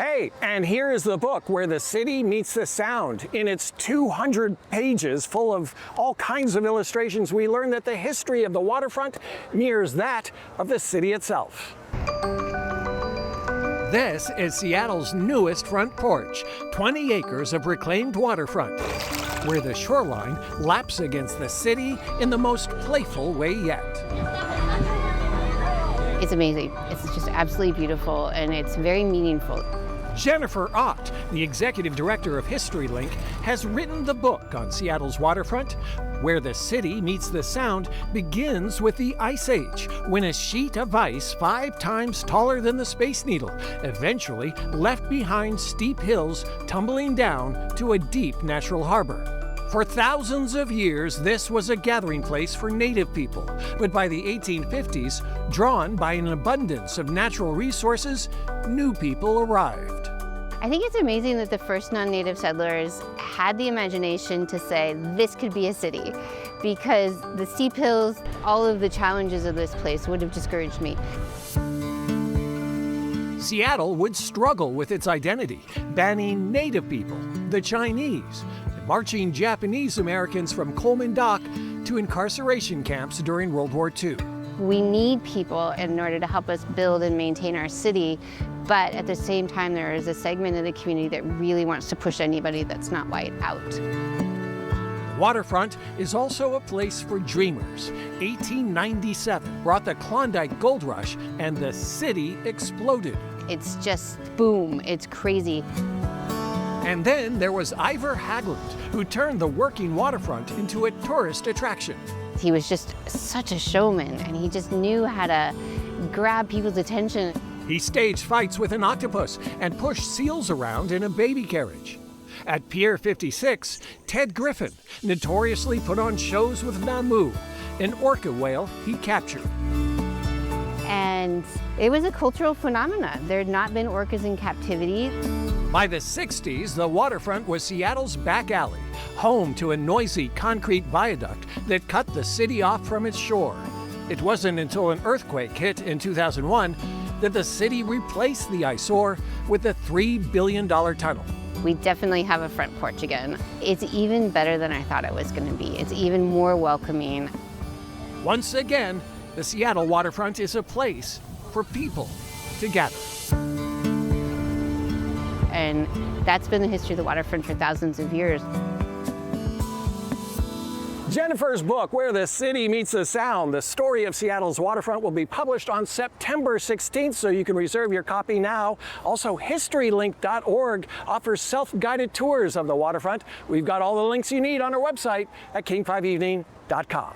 Hey, and here is the book Where the City Meets the Sound. In its 200 pages full of all kinds of illustrations, we learn that the history of the waterfront mirrors that of the city itself. This is Seattle's newest front porch, 20 acres of reclaimed waterfront, where the shoreline laps against the city in the most playful way yet. It's amazing. It's just absolutely beautiful, and it's very meaningful. Jennifer Ott, the executive director of HistoryLink, has written the book on Seattle's waterfront. Where the City Meets the Sound begins with the Ice Age, when a sheet of ice 5 times taller than the Space Needle eventually left behind steep hills, tumbling down to a deep natural harbor. For thousands of years, this was a gathering place for native people, but by the 1850s, drawn by an abundance of natural resources, new people arrived. I think it's amazing that the first non-native settlers had the imagination to say this could be a city, because the steep hills, all of the challenges of this place would have discouraged me. Seattle would struggle with its identity, banning native people, the Chinese, marching Japanese Americans from Coleman Dock to incarceration camps during World War II. We need people in order to help us build and maintain our city, but at the same time there is a segment of the community that really wants to push anybody that's not white out. Waterfront is also a place for dreamers. 1897 brought the Klondike Gold Rush and the city exploded. It's just boom, it's crazy. And then there was Ivor Haglund, who turned the working waterfront into a tourist attraction. He was just such a showman, and he just knew how to grab people's attention. He staged fights with an octopus and pushed seals around in a baby carriage. At Pier 56, Ted Griffin notoriously put on shows with Namu, an orca whale he captured. And it was a cultural phenomenon. There had not been orcas in captivity. By the 60s, the waterfront was Seattle's back alley, home to a noisy concrete viaduct that cut the city off from its shore. It wasn't until an earthquake hit in 2001 that the city replaced the eyesore with a $3 billion tunnel. We definitely have a front porch again. It's even better than I thought it was going to be. It's even more welcoming. Once again, the Seattle waterfront is a place for people to gather. And that's been the history of the waterfront for thousands of years. Jennifer's book, Where the City Meets the Sound, the story of Seattle's waterfront, will be published on September 16th, so you can reserve your copy now. Also, HistoryLink.org offers self-guided tours of the waterfront. We've got all the links you need on our website at king5evening.com.